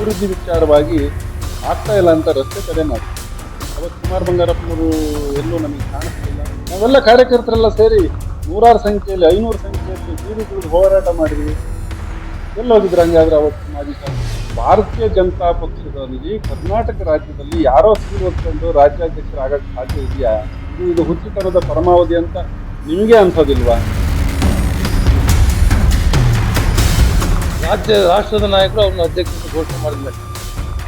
ಅಭಿವೃದ್ಧಿ ವಿಚಾರವಾಗಿ ಆಗ್ತಾ ಇಲ್ಲ ಅಂತ ರಸ್ತೆ ತಡೆ ಮಾಡಿ ಅವತ್ತು ಕುಮಾರ್ ಬಂಗಾರಪ್ಪನವರು ಎಲ್ಲೂ ನಮಗೆ ಕಾಣಿಸ್ತಿಲ್ಲ. ನಾವೆಲ್ಲ ಕಾರ್ಯಕರ್ತರೆಲ್ಲ ಸೇರಿ ನೂರಾರು ಸಂಖ್ಯೆಯಲ್ಲಿ 500 ಸಂಖ್ಯೆಯಲ್ಲಿ ಬೀದಿಗಿಳಿದು ಹೋರಾಟ ಮಾಡಿದ್ವಿ. ಎಲ್ಲೋಗಿದ್ರು ಹಂಗಾದ್ರೆ ಅವತ್ತು ಮಾಜಿ ಭಾರತೀಯ ಜನತಾ ಪಕ್ಷದಲ್ಲಿ ಕರ್ನಾಟಕ ರಾಜ್ಯದಲ್ಲಿ ಯಾರೋ ಸೀಲ್ ಹೊತ್ಕೊಂಡು ರಾಜ್ಯಾಧ್ಯಕ್ಷರಾಗಕ್ಕೆ ಸಾಧ್ಯ ಇದೆಯಾ? ಇದು ಹುಚ್ಚುತನದ ಪರಮಾವಧಿ ಅಂತ ನಿಮಗೆ ಅನ್ಸೋದಿಲ್ವಾ? ರಾಷ್ಟ್ರದ ನಾಯಕರು ಅವ್ರನ್ನ ಅಧ್ಯಕ್ಷತೆ ಘೋಷಣೆ ಮಾಡಿದ್ದಾರೆ.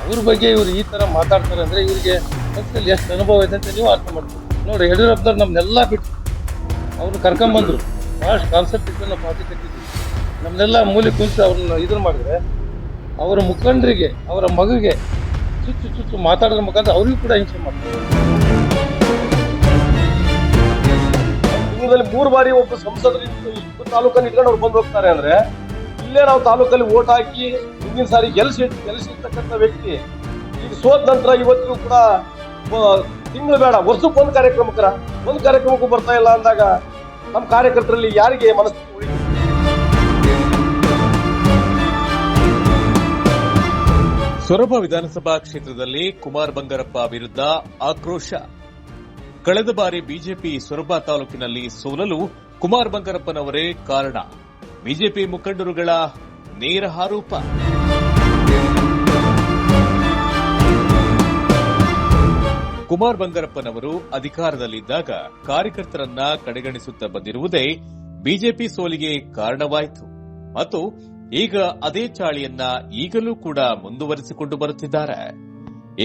ಅವ್ರ ಬಗ್ಗೆ ಇವ್ರು ಈ ಥರ ಮಾತಾಡ್ತಾರೆ ಅಂದರೆ ಇವರಿಗೆ ಪಕ್ಷದಲ್ಲಿ ಎಷ್ಟು ಅನುಭವ ಇದೆ ಅಂತ ನೀವು ಅರ್ಥ ಮಾಡ್ತೀವಿ. ನೋಡಿ, ಯಡಿಯೂರಪ್ಪನವ್ರು ನಮ್ಮನ್ನೆಲ್ಲ ಬಿಟ್ಟು ಅವ್ರನ್ನ ಕರ್ಕೊಂಬಂದರು. ಭಾಳಷ್ಟು ಕಾನ್ಸೆಪ್ಟ್ ಇಟ್ಟು ನಾವು ಪಾರ್ಟಿ ಕಟ್ಟಿದ್ವಿ. ನಮ್ಮನ್ನೆಲ್ಲ ಮೂಲೆ ಕುಂತು ಅವ್ರನ್ನ ಇದನ್ನು ಮಾಡಿದ್ರೆ ಅವರ ಮುಖಂಡರಿಗೆ, ಅವರ ಮಗುಗೆ ಚುಚ್ಚು ಮಾತಾಡೋದ್ರ ಮುಖಾಂತರ ಅವ್ರಿಗೂ ಕೂಡ ಹಿಂಸೆ ಮಾಡ್ತಾರೆ. ತಿಂಗಳಲ್ಲಿ 3 ಬಾರಿ ಒಬ್ಬ ಸಂಸದರು ಇಷ್ಟು ತಾಲೂಕನ್ನು ಇಟ್ಕೊಂಡು ಅವ್ರು ಬಂದು ಹೋಗ್ತಾರೆ ಅಂದ್ರೆ, ಇಲ್ಲೇ ನಾವು ತಾಲೂಕಲ್ಲಿ ಓಟ್ ಹಾಕಿ ಹಿಂದಿನ ಸಾರಿ ಗೆಲ್ಲಿಸಿರ್ತಕ್ಕಂಥ ವ್ಯಕ್ತಿ ಈಗ ಸೋತ ನಂತರ ಇವತ್ತಿಗೂ ಕೂಡ ತಿಂಗಳು ಬೇಡ ವರ್ಷಕ್ಕೆ ಒಂದು ಕಾರ್ಯಕ್ರಮಕ್ಕೂ ಬರ್ತಾ ಇಲ್ಲ ಅಂದಾಗ ನಮ್ಮ ಕಾರ್ಯಕರ್ತರಲ್ಲಿ ಯಾರಿಗೆ ಮನಸ್ಥಿತಿ ಉಳಿಯುತ್ತೆ? ಸೊರಬ ವಿಧಾನಸಭಾ ಕ್ಷೇತ್ರದಲ್ಲಿ ಕುಮಾರ್ ಬಂಗಾರಪ್ಪ ವಿರುದ್ಧ ಆಕ್ರೋಶ. ಕಳೆದ ಬಾರಿ ಬಿಜೆಪಿ ಸೊರಬ ತಾಲೂಕಿನಲ್ಲಿ ಸೋಲಲು ಕುಮಾರ್ ಬಂಗಾರಪ್ಪನವರೇ ಕಾರಣ. ಬಿಜೆಪಿ ಮುಖಂಡರುಗಳ ನೇರ ಆರೋಪ. ಕುಮಾರ್ ಬಂಗಾರಪ್ಪನವರು ಅಧಿಕಾರದಲ್ಲಿದ್ದಾಗ ಕಾರ್ಯಕರ್ತರನ್ನ ಕಡೆಗಣಿಸುತ್ತಾ ಬಂದಿರುವುದೇ ಬಿಜೆಪಿ ಸೋಲಿಗೆ ಕಾರಣವಾಯಿತು ಮತ್ತು ಈಗ ಅದೇ ಚಾಳಿಯನ್ನ ಈಗಲೂ ಕೂಡ ಮುಂದುವರಿಸಿಕೊಂಡು ಬರುತ್ತಿದ್ದಾರೆ.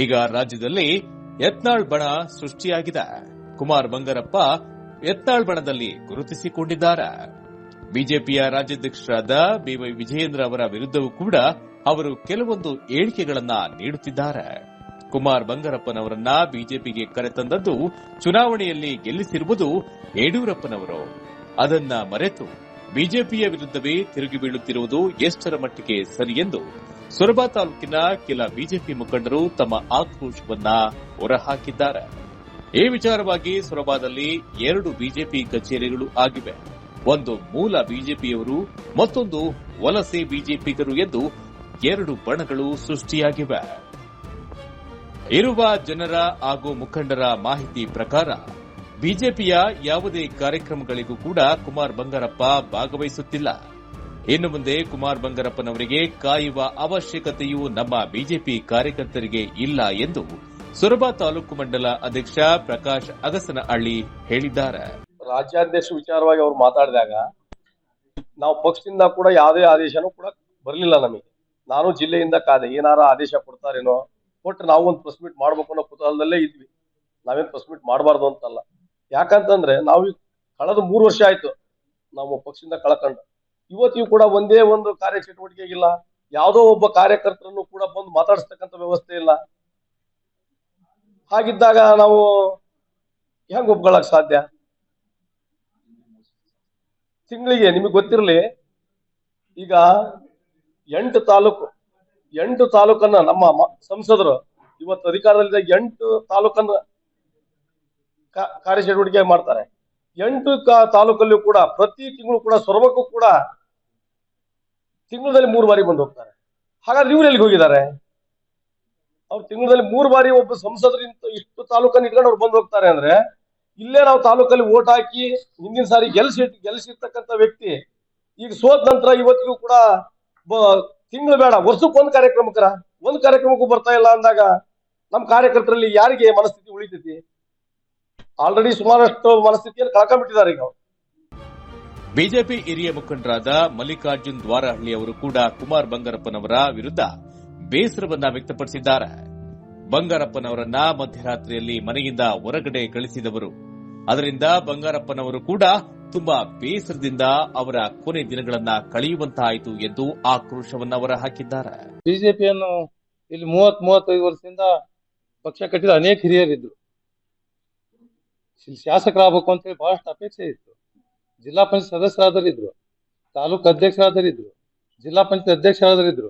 ಈಗ ರಾಜ್ಯದಲ್ಲಿ ಯತ್ನಾಳ್ ಬಣ ಸೃಷ್ಟಿಯಾಗಿದೆ. ಕುಮಾರ್ ಬಂಗಾರಪ್ಪ ಯತ್ನಾಳ್ ಬಣದಲ್ಲಿ ಗುರುತಿಸಿಕೊಂಡಿದ್ದಾರೆ. ಬಿಜೆಪಿಯ ರಾಜ್ಯಾಧ್ಯಕ್ಷರಾದ ಬಿವೈ ವಿಜಯೇಂದ್ರ ಅವರ ವಿರುದ್ಧವೂ ಕೂಡ ಅವರು ಕೆಲವೊಂದು ಹೇಳಿಕೆಗಳನ್ನ ನೀಡುತ್ತಿದ್ದಾರೆ. ಕುಮಾರ್ ಬಂಗಾರಪ್ಪನವರನ್ನ ಬಿಜೆಪಿಗೆ ಕರೆತಂದದ್ದು ಚುನಾವಣೆಯಲ್ಲಿ ಗೆಲ್ಲಿಸಿರುವುದು ಯಡಿಯೂರಪ್ಪನವರು. ಅದನ್ನ ಮರೆತು ಬಿಜೆಪಿಯ ವಿರುದ್ಧವೇ ತಿರುಗಿ ಬೀಳುತ್ತಿರುವುದು ಎಷ್ಟರ ಮಟ್ಟಿಗೆ ಸರಿ ಎಂದು ಸೊರಬ ತಾಲೂಕಿನ ಕೆಲ ಬಿಜೆಪಿ ಮುಖಂಡರು ತಮ್ಮ ಆಕ್ರೋಶವನ್ನ ಹೊರಹಾಕಿದ್ದಾರೆ. ಈ ವಿಚಾರವಾಗಿ ಸೊರಬದಲ್ಲಿ 2 ಬಿಜೆಪಿ ಕಚೇರಿಗಳು ಆಗಿವೆ. ಒಂದು ಮೂಲ ಬಿಜೆಪಿಯವರು, ಮತ್ತೊಂದು ವಲಸೆ ಬಿಜೆಪಿಗರು ಎಂದು 2 ಬಣಗಳು ಸೃಷ್ಟಿಯಾಗಿವೆ. ಇರುವ ಜನರ ಹಾಗೂ ಮುಖಂಡರ ಮಾಹಿತಿ ಪ್ರಕಾರ ಬಿಜೆಪಿಯ ಯಾವುದೇ ಕಾರ್ಯಕ್ರಮಗಳಿಗೂ ಕೂಡ ಕುಮಾರ್ ಬಂಗಾರಪ್ಪ ಭಾಗವಹಿಸುತ್ತಿಲ್ಲ. ಇನ್ನು ಮುಂದೆ ಕುಮಾರ್ ಬಂಗಾರಪ್ಪನವರಿಗೆ ಕಾಯುವ ಅವಶ್ಯಕತೆಯೂ ನಮ್ಮ ಬಿಜೆಪಿ ಕಾರ್ಯಕರ್ತರಿಗೆ ಇಲ್ಲ ಎಂದು ಸೊರಬ ತಾಲೂಕು ಮಂಡಲ ಅಧ್ಯಕ್ಷ ಪ್ರಕಾಶ್ ಅಗಸನಹಳ್ಳಿ ಹೇಳಿದ್ದಾರೆ. ರಾಜ್ಯಾಧ್ಯಕ್ಷ ವಿಚಾರವಾಗಿ ಅವ್ರು ಮಾತಾಡಿದಾಗ ನಾವು ಪಕ್ಷದಿಂದ ಕೂಡ ಯಾವುದೇ ಆದೇಶನೂ ಕೂಡ ಬರಲಿಲ್ಲ ನಮಗೆ. ನಾನು ಜಿಲ್ಲೆಯಿಂದ ಕಾದೆ ಏನಾರ ಆದೇಶ ಕೊಡ್ತಾರೇನೋ, ಕೊಟ್ಟರೆ ನಾವು ಒಂದು ಪ್ರೆಸ್ ಮೀಟ್ ಮಾಡ್ಬೇಕು ಅನ್ನೋ ಕುತೂಹಲದಲ್ಲೇ ಇದ್ವಿ. ನಾವೇನು ಪ್ರೆಸ್ ಮೀಟ್ ಮಾಡಬಾರ್ದು ಅಂತಲ್ಲ. ಯಾಕಂತಂದ್ರೆ ನಾವು ಕಳೆದ 3 ವರ್ಷ ಆಯ್ತು ನಾವು ಪಕ್ಷದಿಂದ ಕಳ್ಕೊಂಡು. ಇವತ್ತಿಗೂ ಕೂಡ ಒಂದೇ ಒಂದು ಕಾರ್ಯಚಟುವಟಿಕೆಗಿಲ್ಲ. ಯಾವುದೋ ಒಬ್ಬ ಕಾರ್ಯಕರ್ತರನ್ನು ಕೂಡ ಬಂದು ಮಾತಾಡಿಸ್ತಕ್ಕಂಥ ವ್ಯವಸ್ಥೆ ಇಲ್ಲ. ಹಾಗಿದ್ದಾಗ ನಾವು ಹೆಂಗ್ ಒಪ್ಕೊಳ್ಳಕ್ ಸಾಧ್ಯ? ತಿಂಗಳಿಗೆ ನಿಮಗೆ ಗೊತ್ತಿರಲಿ, ಈಗ 8 ತಾಲೂಕನ್ನ ನಮ್ಮ ಸಂಸದರು ಇವತ್ತು ಅಧಿಕಾರದಲ್ಲಿದ್ದ 8 ತಾಲೂಕನ್ನ ಕಾರ್ಯಚಟುವಟಿಕೆ ಮಾಡ್ತಾರೆ. 8 ತಾಲೂಕಲ್ಲೂ ಕೂಡ ಪ್ರತಿ ತಿಂಗಳು ಕೂಡ ಸೊರಬಕ್ಕೂ ಕೂಡ ತಿಂಗಳಲ್ಲಿ 3 ಬಾರಿ ಬಂದು ಹೋಗ್ತಾರೆ. ಹಾಗಾದ್ರೆ ಇವ್ರು ಎಲ್ಲಿಗೆ ಹೋಗಿದ್ದಾರೆ? ಅವ್ರು ತಿಂಗಳಲ್ಲಿ 3 ಬಾರಿ ಒಬ್ಬ ಸಂಸದರು ಇಷ್ಟು ತಾಲೂಕನ್ನು ಇಟ್ಕೊಂಡು ಅವ್ರು ಬಂದು ಹೋಗ್ತಾರೆ ಅಂದ್ರೆ, ಇಲ್ಲೇ ನಾವು ತಾಲೂಕಲ್ಲಿ ಓಟ್ ಹಾಕಿ ಹಿಂದಿನ ಸಾರಿ ಗೆಲ್ಲಿಸಿರ್ತಕ್ಕಂಥ ವ್ಯಕ್ತಿ ಈಗ ಸೋತ ನಂತರ ಇವತ್ತಿಗೂ ಕೂಡ ತಿಂಗಳು ಬೇಡ ವರ್ಷಕ್ಕೆ ಒಂದು ಕಾರ್ಯಕ್ರಮಕ್ಕೂ ಬರ್ತಾ ಇಲ್ಲ ಅಂದಾಗ ನಮ್ಮ ಕಾರ್ಯಕರ್ತರಲ್ಲಿ ಯಾರಿಗೆ ಮನಸ್ಥಿತಿ ಉಳಿತೈತಿ? ಆಲ್ರೆಡಿ ಸುಮಾರಷ್ಟು ಮನಸ್ಥಿತಿಯನ್ನು ಕಳ್ಕೊಂಡ್ಬಿಟ್ಟಿದ್ದಾರೆ ಈಗ. ಬಿಜೆಪಿ ಹಿರಿಯ ಮುಖಂಡರಾದ ಮಲ್ಲಿಕಾರ್ಜುನ್ ದ್ವಾರಹಳ್ಳಿ ಅವರು ಕೂಡ ಕುಮಾರ್ ಬಂಗಾರಪ್ಪನವರ ವಿರುದ್ಧ ಬೇಸರವನ್ನ ವ್ಯಕ್ತಪಡಿಸಿದ್ದಾರೆ. ಬಂಗಾರಪ್ಪನವರನ್ನ ಮಧ್ಯರಾತ್ರಿಯಲ್ಲಿ ಮನೆಯಿಂದ ಹೊರಗಡೆ ಕಳಿಸಿದವರು. ಅದರಿಂದ ಬಂಗಾರಪ್ಪನವರು ಕೂಡ ತುಂಬಾ ಬೇಸರದಿಂದ ಅವರ ಕೊನೆ ದಿನಗಳನ್ನ ಕಳೆಯುವಂತಾಯಿತು ಎಂದು ಆಕ್ರೋಶವನ್ನ ಹೊರಹಾಕಿದ್ದಾರೆ. ಬಿಜೆಪಿಯನ್ನು ಇಲ್ಲಿ 30-35 ವರ್ಷದಿಂದ ಪಕ್ಷ ಕಟ್ಟಿದ ಅನೇಕ ಹಿರಿಯರಿದ್ರು. ಶಾಸಕರಾಗಬೇಕು ಅಂತೇಳಿ ಬಹಳಷ್ಟು ಅಪೇಕ್ಷೆ ಇತ್ತು. ಜಿಲ್ಲಾ ಪಂಚಾಯತ್ ಸದಸ್ಯರಾದರಿದ್ರು, ತಾಲೂಕು ಅಧ್ಯಕ್ಷರಾದರಿದ್ರು, ಜಿಲ್ಲಾ ಪಂಚಾಯತ್ ಅಧ್ಯಕ್ಷರಾದರಿದ್ರು.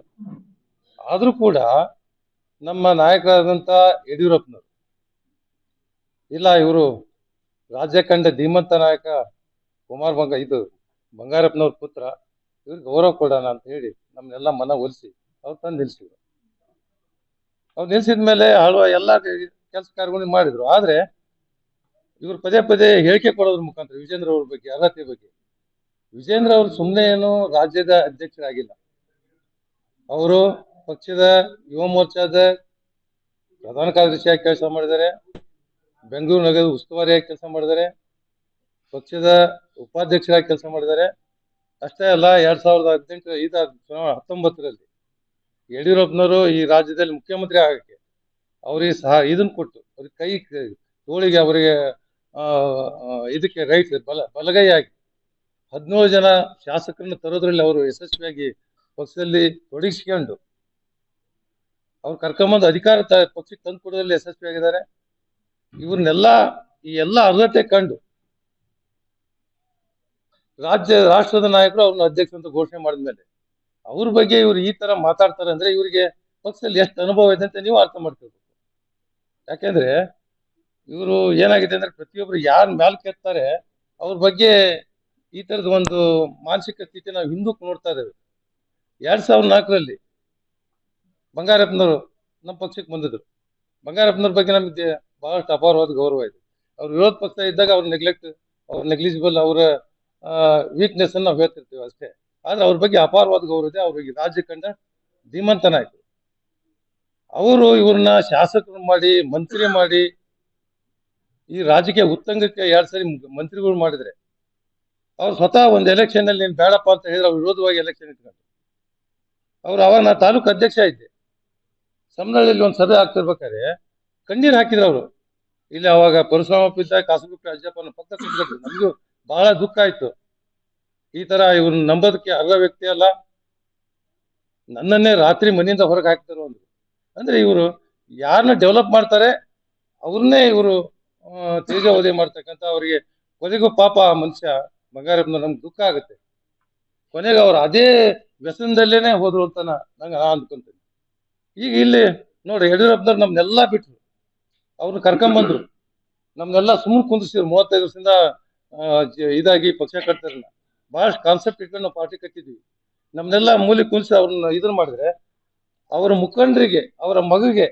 ಆದ್ರೂ ಕೂಡ ನಮ್ಮ ನಾಯಕರಾದಂಥ ಯಡಿಯೂರಪ್ಪನವರು ಇಲ್ಲ, ಇವರು ರಾಜ್ಯ ಕಂಡ ಧೀಮಂತ ನಾಯಕ ಕುಮಾರ್ ಬಂಗಾರಪ್ಪನವ್ರ ಪುತ್ರ, ಇವ್ರಿಗೆ ಗೌರವ ಕೊಡೋಣ ಅಂತ ಹೇಳಿ ನಮ್ಮನ್ನೆಲ್ಲ ಮನ ಒಲಿಸಿ ಅವ್ರು ತಂದು ನಿಲ್ಲಿಸಿದ್ರು. ಅವ್ರು ನಿಲ್ಸಿದ ಮೇಲೆ ಎಲ್ಲ ಕೆಲಸ ಕಾರ್ಯಗಳು ಮಾಡಿದ್ರು. ಆದ್ರೆ ಇವರು ಪದೇ ಪದೇ ಹೇಳಿಕೆ ಕೊಡೋದ್ರ ಮುಖಾಂತರ ವಿಜೇಂದ್ರ ಅವ್ರ ಬಗ್ಗೆ ಅರ್ಹತೆ ಬಗ್ಗೆ, ವಿಜೇಂದ್ರ ಅವರು ಸುಮ್ಮನೆ ಏನು ರಾಜ್ಯದ ಅಧ್ಯಕ್ಷರಾಗಿಲ್ಲ, ಅವರು ಪಕ್ಷದ ಯುವ ಮೋರ್ಚಾದ ಪ್ರಧಾನ ಕಾರ್ಯದರ್ಶಿಯಾಗಿ ಕೆಲಸ ಮಾಡಿದ್ದಾರೆ, ಬೆಂಗಳೂರು ನಗರದ ಉಸ್ತುವಾರಿಯಾಗಿ ಕೆಲಸ ಮಾಡಿದ್ದಾರೆ, ಪಕ್ಷದ ಉಪಾಧ್ಯಕ್ಷರಾಗಿ ಕೆಲಸ ಮಾಡಿದ್ದಾರೆ. ಅಷ್ಟೇ ಅಲ್ಲ, 2019ರಲ್ಲಿ ಯಡಿಯೂರಪ್ಪನವರು ಈ ರಾಜ್ಯದಲ್ಲಿ ಮುಖ್ಯಮಂತ್ರಿ ಆಗಕ್ಕೆ ಅವರಿಗೆ ಸಹ ಇದನ್ನ ಕೊಟ್ಟು ಅವ್ರಿಗೆ ಕೈ ತೋಳಿಗೆ ಅವರಿಗೆ ಇದಕ್ಕೆ ರೈಟ್ ಬಲಗೈಯಾಗಿ 17 ಜನ ಶಾಸಕರನ್ನು ತರೋದ್ರಲ್ಲಿ ಅವರು ಯಶಸ್ವಿಯಾಗಿ ಪಕ್ಷದಲ್ಲಿ ತೊಡಗಿಸಿಕೊಂಡು ಅವ್ರು ಕರ್ಕೊಂಬಂದು ಅಧಿಕಾರ ಪಕ್ಷಕ್ಕೆ ತಂದು ಕೊಡೋದ್ರಲ್ಲಿ ಯಶಸ್ವಿಯಾಗಿದ್ದಾರೆ. ಇವ್ರನ್ನೆಲ್ಲ ಈ ಎಲ್ಲ ಅರ್ಹತೆ ಕಂಡು ರಾಷ್ಟ್ರದ ನಾಯಕರು ಅವ್ರನ್ನ ಅಧ್ಯಕ್ಷ ಅಂತ ಘೋಷಣೆ ಮಾಡಿದ್ಮೇಲೆ ಅವ್ರ ಬಗ್ಗೆ ಇವ್ರು ಈ ತರ ಮಾತಾಡ್ತಾರೆ ಅಂದ್ರೆ ಇವರಿಗೆ ಪಕ್ಷದಲ್ಲಿ ಎಷ್ಟು ಅನುಭವ ಇದೆ ಅಂತ ನೀವು ಅರ್ಥ ಮಾಡ್ಕೋಬೇಕು. ಯಾಕೆಂದ್ರೆ ಇವರು ಏನಾಗಿದೆ ಅಂದ್ರೆ ಪ್ರತಿಯೊಬ್ರು ಯಾರ ಮ್ಯಾಲ್ ಕೆತ್ತಾರೆ ಅವ್ರ ಬಗ್ಗೆ ಈ ತರದ ಒಂದು ಮಾನಸಿಕ ಸ್ಥಿತಿ ನಾವು ಹಿಂದಕ್ಕೆ ನೋಡ್ತಾ ಇದ್ದೇವೆ. 2004ರಲ್ಲಿ ಬಂಗಾರಪ್ಪನವರು ನಮ್ಮ ಪಕ್ಷಕ್ಕೆ ಬಂದಿದ್ರು. ಬಂಗಾರಪ್ಪನವ್ರ ಬಗ್ಗೆ ನಮಗೆ ಬಹಳಷ್ಟು ಅಪಾರವಾದ ಗೌರವ ಇದೆ. ಅವ್ರು ವಿರೋಧ ಪಕ್ಷ ಇದ್ದಾಗ ಅವ್ರ ನೆಗ್ಲಿಜಿಬಲ್ ಅವರ ವೀಕ್ನೆಸ್ ಅನ್ನು ನಾವು ಹೇಳ್ತಿರ್ತೀವಿ ಅಷ್ಟೇ. ಆದ್ರೆ ಅವ್ರ ಬಗ್ಗೆ ಅಪಾರವಾದ ಗೌರವ ಇದೆ. ಅವ್ರಿಗೆ ರಾಜ್ಯ ಕಂಡ ಧೀಮಂತ ನಾಯಕರು. ಅವರು ಇವ್ರನ್ನ ಶಾಸಕರು ಮಾಡಿ ಮಂತ್ರಿ ಮಾಡಿ ಈ ರಾಜಕೀಯ ಉತ್ತಂಗಕ್ಕೆ 2 ಸರಿ ಮಂತ್ರಿಗಳು ಮಾಡಿದ್ರೆ, ಅವ್ರು ಸ್ವತಃ ಒಂದು ಎಲೆಕ್ಷನ್ ಅಲ್ಲಿ ನೀನು ಬೇಡಪ್ಪ ಅಂತ ಹೇಳಿದ್ರೆ ಅವ್ರು ವಿರೋಧವಾಗಿ ಎಲೆಕ್ಷನ್ ಇಟ್ಕೊಂಡು ಅವಾಗ ನಾ ತಾಲೂಕು ಅಧ್ಯಕ್ಷ ಇದ್ದೆ. ಸಮನಹಳ್ಳಿಯಲ್ಲಿ ಒಂದು ಸಭೆ ಆಗ್ತಿರ್ಬೇಕಾದ್ರೆ ಕಣ್ಣೀರು ಹಾಕಿದ್ರು ಅವರು. ಇಲ್ಲಿ ಅವಾಗ ಪರಶುರಾಮಪ್ಪ ಇದ್ದ, ಕಾಸರಗುಪ್ಪೆ ಅಜ್ಜಪ್ಪನ ಪಕ್ಕ ಸಿಗ್ಬಿಟ್ರು. ನಮಗೂ ಬಹಳ ದುಃಖ ಆಯ್ತು. ಈ ತರ ಇವ್ರನ್ನ ನಂಬೋದಕ್ಕೆ ಅರ್ಹ ವ್ಯಕ್ತಿ ಅಲ್ಲ, ನನ್ನನ್ನೇ ರಾತ್ರಿ ಮನೆಯಿಂದ ಹೊರಗೆ ಹಾಕ್ತಾರೋ ಅಂದ್ರು. ಅಂದ್ರೆ ಇವರು ಯಾರನ್ನ ಡೆವಲಪ್ ಮಾಡ್ತಾರೆ ಅವ್ರನ್ನೇ ಇವರು ತೇಜೋವಧೆ ಮಾಡ್ತಕ್ಕಂಥ, ಅವರಿಗೆ ಕೊನೆಗೂ ಪಾಪ ಮನುಷ್ಯ ಬಂಗಾರಪ್ಪನ ನಮ್ಗೆ ದುಃಖ ಆಗುತ್ತೆ. ಕೊನೆಗೆ ಅವ್ರು ಅದೇ ವ್ಯಸನದಲ್ಲೇನೆ ಹೋದ್ರು ಅಂತ ನಂಗೆ ಅಂದ್ಕೊಂತೀನಿ. ಈಗ ಇಲ್ಲಿ ನೋಡಿ, ಯಡಿಯೂರಪ್ಪನವ್ರು ನಮ್ನೆಲ್ಲ ಬಿಟ್ರು, ಅವ್ರನ್ನ ಕರ್ಕೊಂಬಂದ್ರು, ನಮ್ನೆಲ್ಲ ಸುಮ್ಮನೆ ಕುಂದಿಸಿದ್ರು. 35 ವರ್ಷದಿಂದ ಇದಾಗಿ ಪಕ್ಷ ಕಟ್ತಾರಲ್ಲ, ಬಹಳಷ್ಟು ಕಾನ್ಸೆಪ್ಟ್ ಇಟ್ಕೊಂಡು ನಾವು ಪಾರ್ಟಿ ಕಟ್ಟಿದ್ವಿ. ನಮ್ನೆಲ್ಲ ಮೂಲೆ ಕುಂದಿಸಿ ಅವ್ರನ್ನ ಇದನ್ನ ಮಾಡಿದ್ರೆ ಅವರ ಮುಖಂಡರಿಗೆ, ಅವರ ಮಗುಗೆ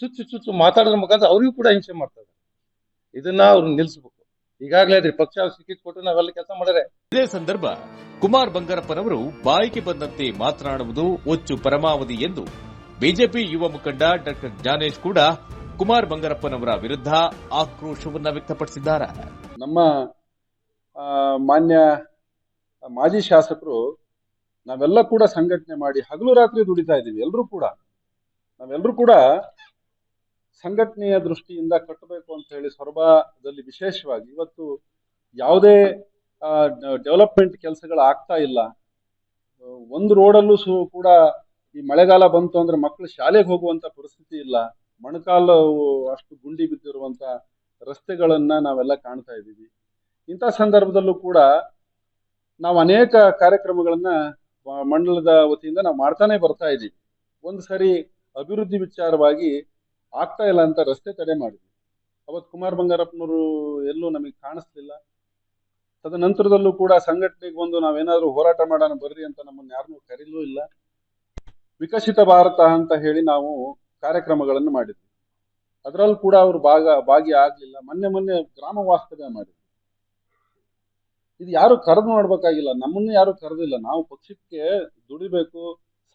ಚುಚ್ಚು ಮಾತಾಡೋದ್ರ ಮುಖಾಂತರ ಅವ್ರಿಗೂ ಕೂಡ ಹಿಂಸೆ ಮಾಡ್ತಾರೆ. ಇದನ್ನ ಅವ್ರನ್ನ ನಿಲ್ಲಿಸ್ಬೇಕು. ಈಗಾಗಲೇ ಅದ್ರಿ ಪಕ್ಷ ಸಿಕ್ಕಿದ್ ಕೊಟ್ಟು ನಾವೆಲ್ಲ ಕೆಲಸ ಮಾಡಿದ್ರೆ. ಇದೇ ಸಂದರ್ಭ ಕುಮಾರ್ ಬಂಗಾರಪ್ಪನವರು ಬಾಯಿಗೆ ಬಂದಂತೆ ಮಾತನಾಡುವುದು ಒಚ್ಚು ಪರಮಾವಧಿ ಎಂದು ಬಿಜೆಪಿ ಯುವ ಮುಖಂಡ ಡಾ ಜ್ಞಾನೇಶ್ ಕೂಡ ಕುಮಾರ್ ಬಂಗಾರಪ್ಪನವರ ವಿರುದ್ಧ ಆಕ್ರೋಶವನ್ನ ವ್ಯಕ್ತಪಡಿಸಿದ್ದಾರೆ. ನಮ್ಮ ಮಾನ್ಯ ಮಾಜಿ ಶಾಸಕರು ನಾವೆಲ್ಲ ಕೂಡ ಸಂಘಟನೆ ಮಾಡಿ ಹಗಲು ರಾತ್ರಿ ದುಡಿತಾ ಇದ್ದೀವಿ. ನಾವೆಲ್ಲರೂ ಕೂಡ ಸಂಘಟನೆಯ ದೃಷ್ಟಿಯಿಂದ ಕಟ್ಟಬೇಕು ಅಂತ ಹೇಳಿ ಸೊರಬದಲ್ಲಿ ವಿಶೇಷವಾಗಿ ಇವತ್ತು ಯಾವುದೇ ಡೆವಲಪ್ಮೆಂಟ್ ಕೆಲಸಗಳು ಆಗ್ತಾ ಇಲ್ಲ. ಒಂದು ರೋಡಲ್ಲೂ ಕೂಡ ಈ ಮಳೆಗಾಲ ಬಂತು ಅಂದ್ರೆ ಮಕ್ಕಳು ಶಾಲೆಗೆ ಹೋಗುವಂತ ಪರಿಸ್ಥಿತಿ ಇಲ್ಲ. ಮೊಣಕಾಲು ಅಷ್ಟು ಗುಂಡಿ ಬಿದ್ದಿರುವಂತ ರಸ್ತೆಗಳನ್ನ ನಾವೆಲ್ಲ ಕಾಣ್ತಾ ಇದ್ದೀವಿ. ಇಂಥ ಸಂದರ್ಭದಲ್ಲೂ ಕೂಡ ನಾವು ಅನೇಕ ಕಾರ್ಯಕ್ರಮಗಳನ್ನ ಮಂಡಲದ ವತಿಯಿಂದ ನಾವು ಮಾಡ್ತಾನೆ ಬರ್ತಾ ಇದ್ದೀವಿ. ಒಂದು ಸರಿ ಅಭಿವೃದ್ಧಿ ವಿಚಾರವಾಗಿ ಆಗ್ತಾ ಇಲ್ಲ ಅಂತ ರಸ್ತೆ ತಡೆ ಮಾಡಿದ್ವಿ. ಅವತ್ತು ಕುಮಾರ್ ಬಂಗಾರಪ್ಪನವರು ಎಲ್ಲೂ ನಮಗೆ ಕಾಣಿಸ್ಲಿಲ್ಲ. ತದನಂತರದಲ್ಲೂ ಕೂಡ ಸಂಘಟನೆಗೆ ಬಂದು ನಾವೇನಾದ್ರೂ ಹೋರಾಟ ಮಾಡೋಣ ಬರ್ರಿ ಅಂತ ನಮ್ಮನ್ನು ಯಾರನ್ನೂ ಕರೀಲೂ ಇಲ್ಲ. ವಿಕಸಿತ ಭಾರತ ಅಂತ ಹೇಳಿ ನಾವು ಕಾರ್ಯಕ್ರಮಗಳನ್ನು ಮಾಡಿದ್ವಿ. ಅದರಲ್ಲೂ ಕೂಡ ಅವರು ಭಾಗಿ ಆಗ್ಲಿಲ್ಲ. ಮೊನ್ನೆ ಗ್ರಾಮ ವಾಸ್ತವ್ಯ ಮಾಡಿದ್ವಿ. ಇದು ಯಾರು ಕರೆದು ಮಾಡ್ಬೇಕಾಗಿಲ್ಲ, ನಮ್ಮನ್ನು ಯಾರು ಕರೆದಿಲ್ಲ. ನಾವು ಪಕ್ಷಕ್ಕೆ ದುಡಿಬೇಕು,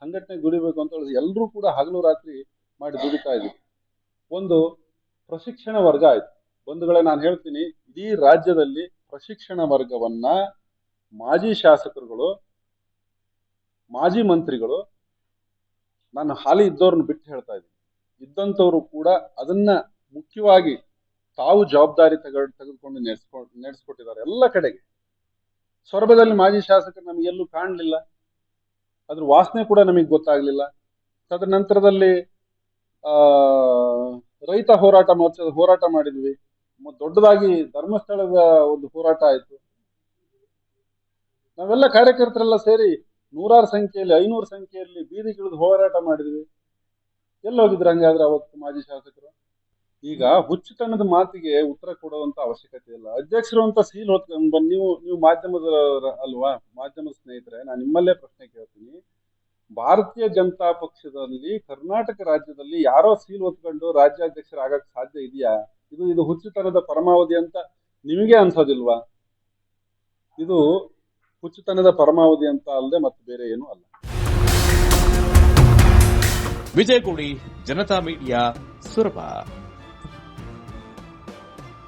ಸಂಘಟನೆಗೆ ದುಡಿಬೇಕು ಅಂತ ಹೇಳಿ ಎಲ್ಲರೂ ಕೂಡ ಹಗಲು ರಾತ್ರಿ ಮಾಡಿ ದುಡಿತಾ ಇದ್ವಿ. ಒಂದು ಪ್ರಶಿಕ್ಷಣ ವರ್ಗ ಆಯ್ತು. ಬಂಧುಗಳೇ, ನಾನು ಹೇಳ್ತೀನಿ, ಇಡೀ ರಾಜ್ಯದಲ್ಲಿ ಪ್ರಶಿಕ್ಷಣ ವರ್ಗವನ್ನ ಮಾಜಿ ಶಾಸಕರುಗಳು, ಮಾಜಿ ಮಂತ್ರಿಗಳು, ನಾನು ಹಾಲಿ ಇದ್ದವ್ರನ್ನ ಬಿಟ್ಟು ಹೇಳ್ತಾ ಇದ್ದೀನಿ, ಇದ್ದಂಥವ್ರು ಕೂಡ ಅದನ್ನ ಮುಖ್ಯವಾಗಿ ತಾವು ಜವಾಬ್ದಾರಿ ತೆಗೆದುಕೊಂಡು ನಡೆಸ್ಕೊಟ್ಟಿದ್ದಾರೆ ಎಲ್ಲ ಕಡೆಗೆ. ಸೊರಬದಲ್ಲಿ ಮಾಜಿ ಶಾಸಕರು ನಮಗೆಲ್ಲೂ ಕಾಣಲಿಲ್ಲ, ಅದ್ರ ವಾಸನೆ ಕೂಡ ನಮಗೆ ಗೊತ್ತಾಗ್ಲಿಲ್ಲ. ತದನಂತರದಲ್ಲಿ ರೈತ ಹೋರಾಟ ಮೋರ್ಚಾದ ಹೋರಾಟ ಮಾಡಿದ್ವಿ. ದೊಡ್ಡದಾಗಿ ಧರ್ಮಸ್ಥಳದ ಒಂದು ಹೋರಾಟ ಆಯ್ತು. ನಾವೆಲ್ಲ ಕಾರ್ಯಕರ್ತರೆಲ್ಲ ಸೇರಿ 100 ಸಂಖ್ಯೆಯಲ್ಲಿ 500 ಸಂಖ್ಯೆಯಲ್ಲಿ ಬೀದಿಗಿಳಿದು ಹೋರಾಟ ಮಾಡಿದ್ವಿ. ಎಲ್ಲೋಗಿದ್ರು ಹಂಗಾದ್ರೆ ಅವತ್ತು ಮಾಜಿ ಶಾಸಕರು? ಈಗ ಹುಚ್ಚುತನದ ಮಾತಿಗೆ ಉತ್ತರ ಕೊಡುವಂತ ಅವಶ್ಯಕತೆ ಇಲ್ಲ. ಅಧ್ಯಕ್ಷರು ಅಂತ ಸೀಲ್ ಹೊತ್ಕೊಂಡು ನೀವು ಮಾಧ್ಯಮದ ಅಲ್ವಾ, ಮಾಧ್ಯಮದ ಸ್ನೇಹಿತರೆ, ನಾನು ನಿಮ್ಮಲ್ಲೇ ಪ್ರಶ್ನೆ ಕೇಳ್ತೀನಿ. ಭಾರತೀಯ ಜನತಾ ಪಕ್ಷದಲ್ಲಿ ಕರ್ನಾಟಕ ರಾಜ್ಯದಲ್ಲಿ ಯಾರೋ ಸೀಲ್ ಹೊತ್ಕೊಂಡು ರಾಜ್ಯಾಧ್ಯಕ್ಷರಾಗಕ್ ಸಾಧ್ಯ ಇದೆಯಾ? ಇದು ಹುಚ್ಚುತನದ ಪರಮಾವಧಿ ಅಂತ ನಿಮಗೆ ಅನ್ಸೋದಿಲ್ವಾ? ಇದು ಹುಚ್ಚುತನದ ಪರಮಾವಧಿ ಅಂತ ಅಲ್ಲದೆ ಮತ್ತೆ ಬೇರೆ ಏನೂ ಅಲ್ಲ. ವಿಜಯ್ ಕೋಡಿ, ಜನತಾ ಮೀಡಿಯಾ, ಸೊರಬ.